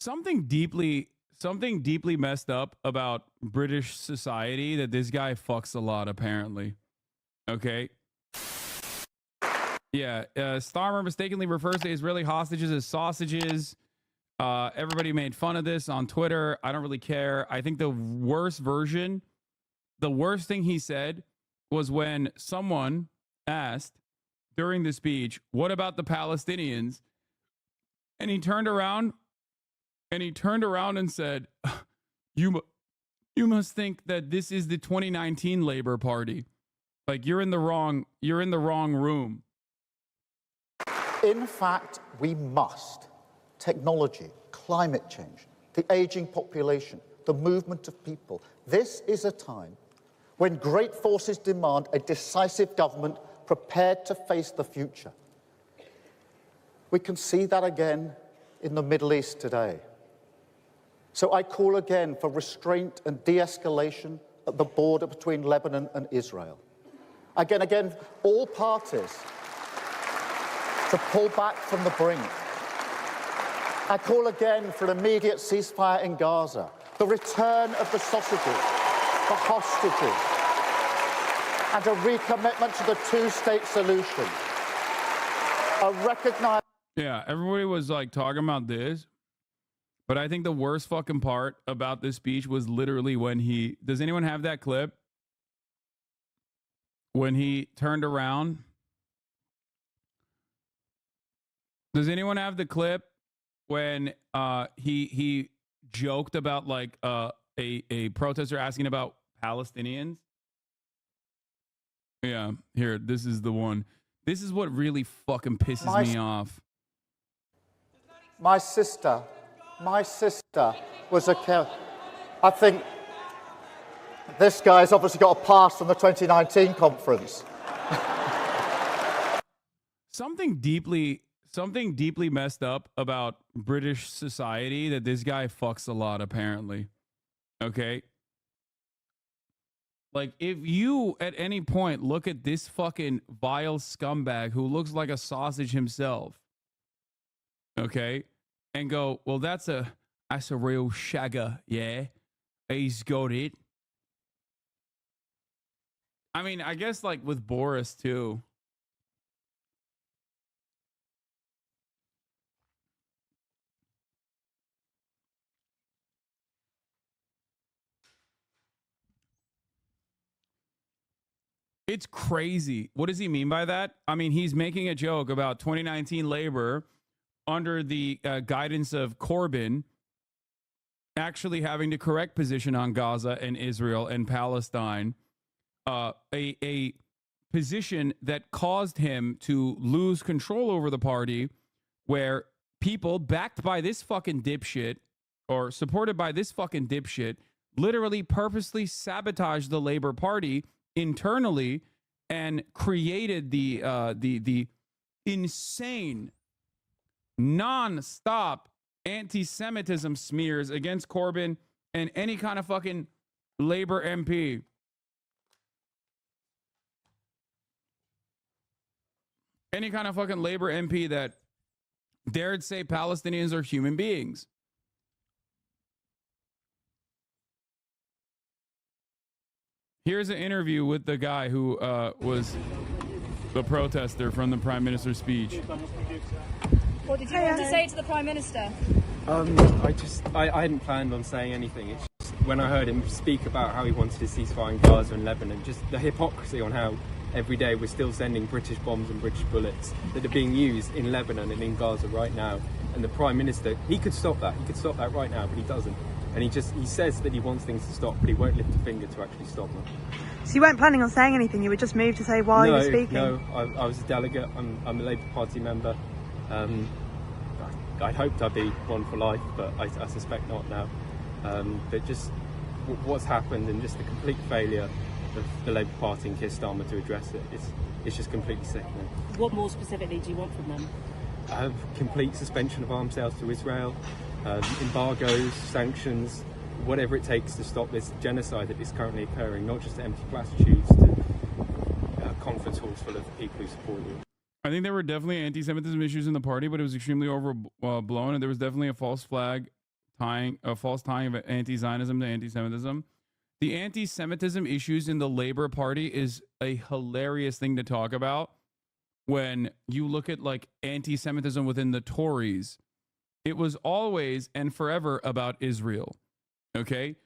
something deeply messed up about British society that this guy fucks a lot, apparently. Okay. Yeah. Starmer mistakenly refers to Israeli hostages as sausages. Everybody made fun of this on Twitter. I don't really care. I think the worst thing he said was when someone asked during the speech, "What about the Palestinians?" And he turned around and said, "You must think that this is the 2019 Labor Party. Like you're in the wrong room." In fact, we must. Technology, climate change, the aging population, the movement of people. This is a time when great forces demand a decisive government prepared to face the future. We can see that again in the Middle East today. So I call again for restraint and de-escalation at the border between Lebanon and Israel. Again, all parties to pull back from the brink. I call again for an immediate ceasefire in Gaza, the return of the sausages, the hostages, and a recommitment to the two-state solution. Yeah, everybody was like talking about this, but I think the worst fucking part about this speech was literally when he... Does anyone have that clip? When he turned around... Does anyone have the clip when he joked about like a protester asking about Palestinians? Yeah, here, this is the one. This is what really fucking pisses me off. My sister was I think this guy's obviously got a pass from the 2019 conference. Something deeply messed up about British society that this guy fucks a lot, apparently. Okay? Like, if you at any point look at this fucking vile scumbag who looks like a sausage himself, okay, and go, well, that's a real shagger, yeah, he's got it. I mean, I guess like with Boris too. It's crazy. What does he mean by that? I mean, he's making a joke about 2019 Labor under the guidance of Corbyn actually having the correct position on Gaza and Israel and Palestine, a position that caused him to lose control over the party, where people backed by this fucking dipshit or supported by this fucking dipshit literally purposely sabotaged the Labor Party internally and created the insane non-stop anti-Semitism smears against Corbyn and any kind of fucking Labor MP. Any kind of fucking Labor MP that dared say Palestinians are human beings. Here's an interview with the guy who was the protester from the Prime Minister's speech. What did you want to say to the Prime Minister? I hadn't planned on saying anything. It's just when I heard him speak about how he wanted to ceasefire in Gaza and Lebanon, just the hypocrisy on how every day we're still sending British bombs and British bullets that are being used in Lebanon and in Gaza right now. And the Prime Minister, he could stop that. He could stop that right now, but he doesn't. And he says that he wants things to stop, but he won't lift a finger to actually stop them. So you weren't planning on saying anything? You were just moved to say why you were speaking? No, I was a delegate. I'm a Labour Party member. I'd hoped I'd be one for life, but I suspect not now. But just what's happened and just the complete failure of the Labour Party and Keir Starmer to address it, it's just completely sickening. What more specifically do you want from them? Complete suspension of arms sales to Israel, embargoes, sanctions, whatever it takes to stop this genocide that is currently occurring, not just empty platitudes to conference halls full of people who support you. I think there were definitely anti-Semitism issues in the party, but it was extremely overblown, and there was definitely a false flag false tying of anti-Zionism to anti-Semitism. The anti-Semitism issues in the Labor Party is a hilarious thing to talk about. When you look at like anti-Semitism within the Tories, it was always and forever about Israel. Okay,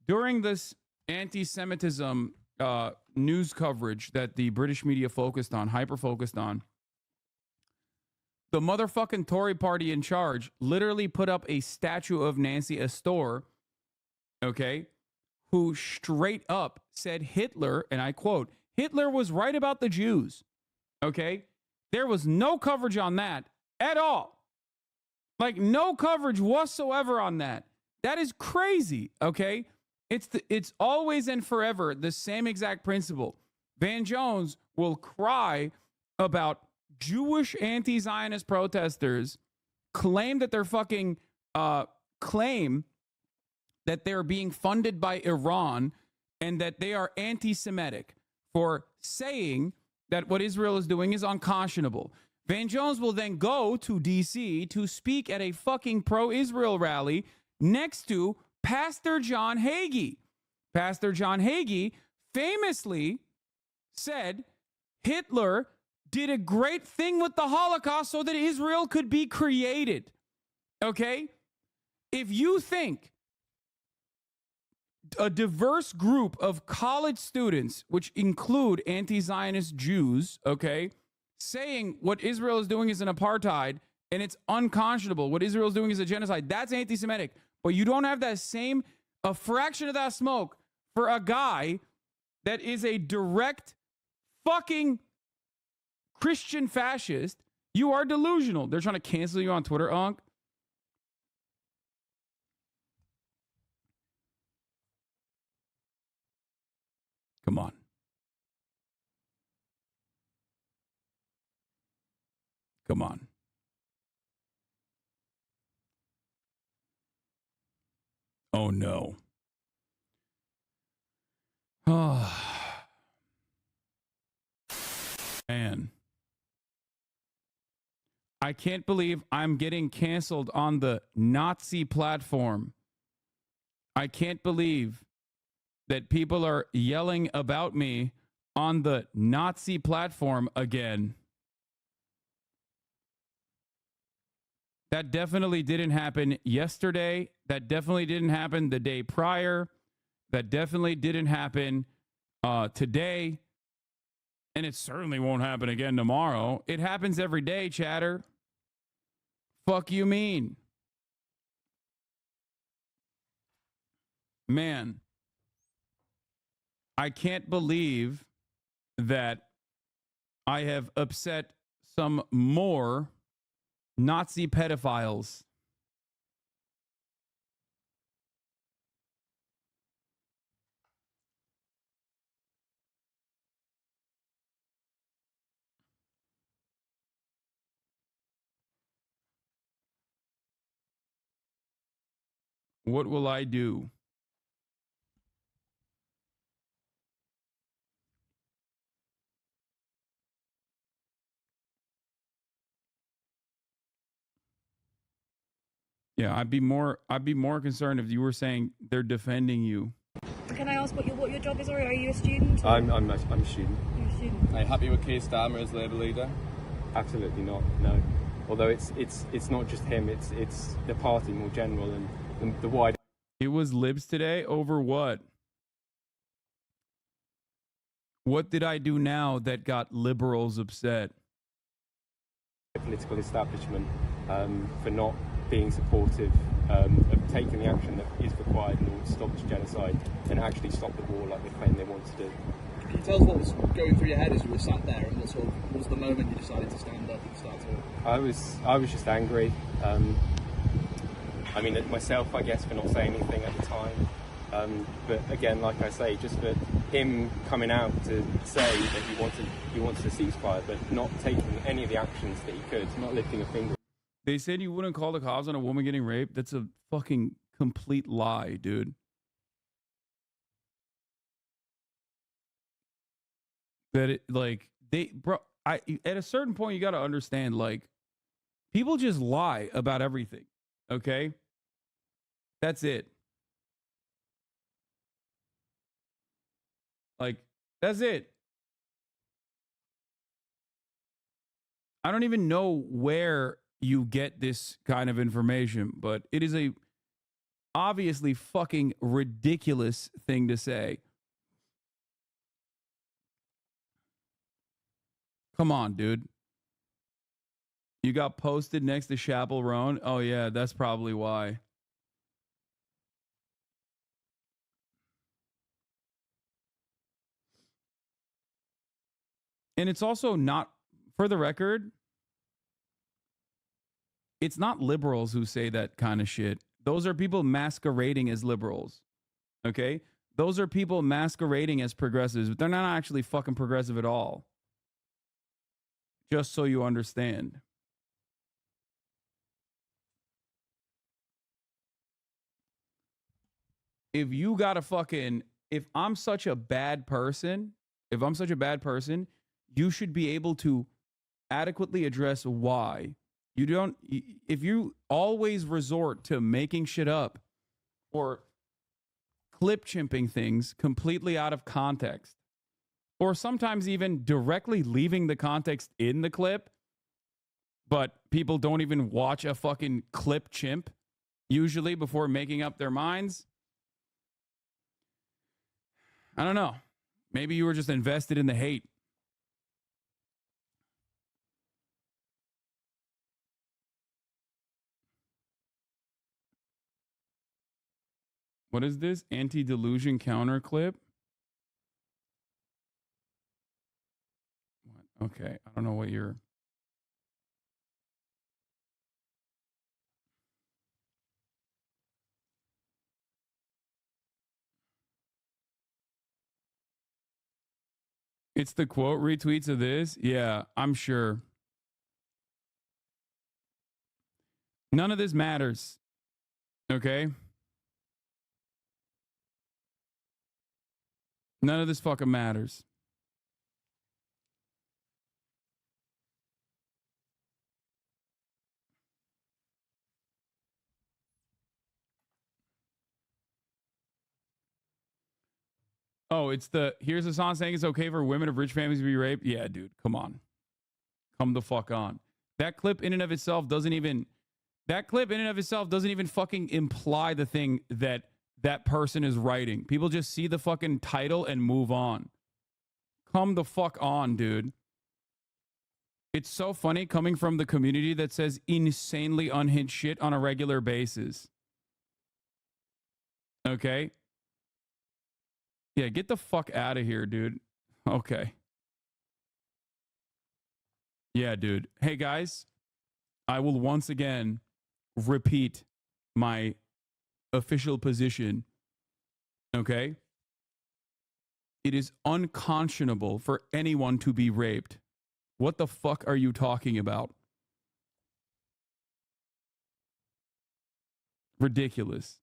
during this anti-Semitism news coverage that the British media focused on, hyper focused on, the motherfucking Tory party in charge literally put up a statue of Nancy Astor, okay, who straight up said Hitler, and I quote, Hitler was right about the Jews, okay? There was no coverage on that at all. Like, no coverage whatsoever on that. That is crazy, okay? It's always and forever the same exact principle. Van Jones will cry about Jewish anti-Zionist protesters claim that they're fucking claim that they're being funded by Iran and that they are anti-Semitic for saying that what Israel is doing is unconscionable. Van Jones will then go to D.C. to speak at a fucking pro-Israel rally next to Pastor John Hagee. Pastor John Hagee famously said Hitler did a great thing with the Holocaust so that Israel could be created. Okay? If you think a diverse group of college students, which include anti-Zionist Jews, okay, saying what Israel is doing is an apartheid and it's unconscionable, what Israel is doing is a genocide, that's anti-Semitic. But you don't have that same, a fraction of that smoke for a guy that is a direct fucking Christian fascist. You are delusional. They're trying to cancel you on Twitter, Unc. Come on. Come on. Oh, no. Oh, man. I can't believe I'm getting canceled on the Nazi platform. I can't believe that people are yelling about me on the Nazi platform again. That definitely didn't happen yesterday. That definitely didn't happen the day prior. That definitely didn't happen today. And it certainly won't happen again tomorrow. It happens every day, chatter. Fuck you mean? Man, I can't believe that I have upset some more Nazi pedophiles. What will I do? Yeah, I'd be more concerned if you were saying they're defending you. Can I ask what your job is, or are you a student? I'm a student. You're a student. Are you happy with Keir Starmer as Labour leader? Absolutely not. No. Although it's not just him. It's the party more general and the wider. It was libs today over what? What did I do now that got liberals upset? Political establishment for not being supportive of taking the action that is required in order to stop this genocide and actually stop the war like they claim they want to do. Can you tell us what was going through your head as you were sat there, and what was the moment you decided to stand up and start talking? I was just angry. I mean, at myself, I guess, for not saying anything at the time. But again, like I say, just for him coming out to say that he wanted a ceasefire, but not taking any of the actions that he could, not lifting a finger. They said you wouldn't call the cops on a woman getting raped. That's a fucking complete lie, dude. That it, like, at a certain point, you got to understand, like, people just lie about everything, okay? That's it. Like, that's it. I don't even know where you get this kind of information, but it is a obviously fucking ridiculous thing to say. Come on, dude. You got posted next to Chappell Oh, yeah, that's probably why. And it's also not, for the record, it's not liberals who say that kind of shit. Those are people masquerading as liberals. Okay? Those are people masquerading as progressives, but they're not actually fucking progressive at all. Just so you understand. If you got to fucking, if I'm such a bad person, you should be able to adequately address why. You don't, if you always resort to making shit up or clip chimping things completely out of context, or sometimes even directly leaving the context in the clip, but people don't even watch a fucking clip chimp usually before making up their minds. I don't know. Maybe you were just invested in the hate. What is this? Anti-delusion counter clip? What? Okay. I don't know what you're... It's the quote retweets of this? Yeah, I'm sure. None of this matters. Okay? None of this fucking matters. Oh, it's the, here's a song saying it's okay for women of rich families to be raped. Yeah, dude, come on. Come the fuck on. That clip in and of itself doesn't even fucking imply the thing that that person is writing. People just see the fucking title and move on. Come the fuck on, dude. It's so funny coming from the community that says insanely unhinged shit on a regular basis. Okay? Yeah, get the fuck out of here, dude. Okay. Yeah, dude. Hey, guys, I will once again repeat my official position. Okay? It is unconscionable for anyone to be raped. What the fuck are you talking about? Ridiculous.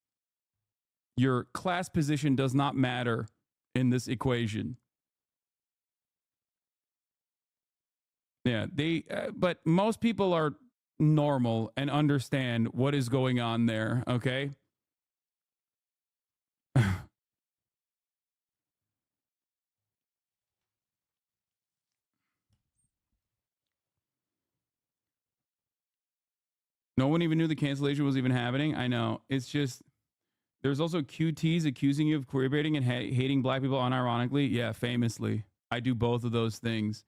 Your class position does not matter in this equation. Yeah, but most people are normal and understand what is going on there, okay? No one even knew the cancellation was even happening. I know. It's just, there's also QTs accusing you of queer baiting and hating black people unironically. Yeah, famously. I do both of those things.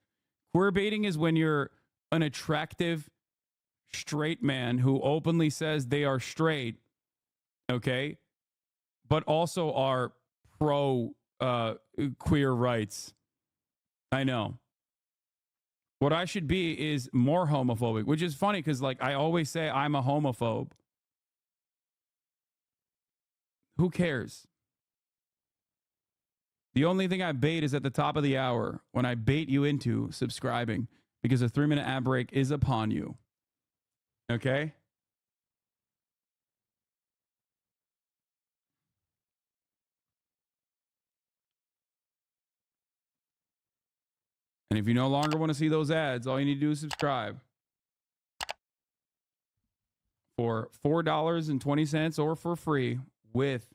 Queer baiting is when you're an attractive straight man who openly says they are straight, okay, but also are pro queer rights. I know. What I should be is more homophobic, which is funny because, like, I always say I'm a homophobe. Who cares? The only thing I bait is at the top of the hour when I bait you into subscribing because a 3-minute ad break is upon you. Okay? And if you no longer want to see those ads, all you need to do is subscribe. for $4.20 or for free with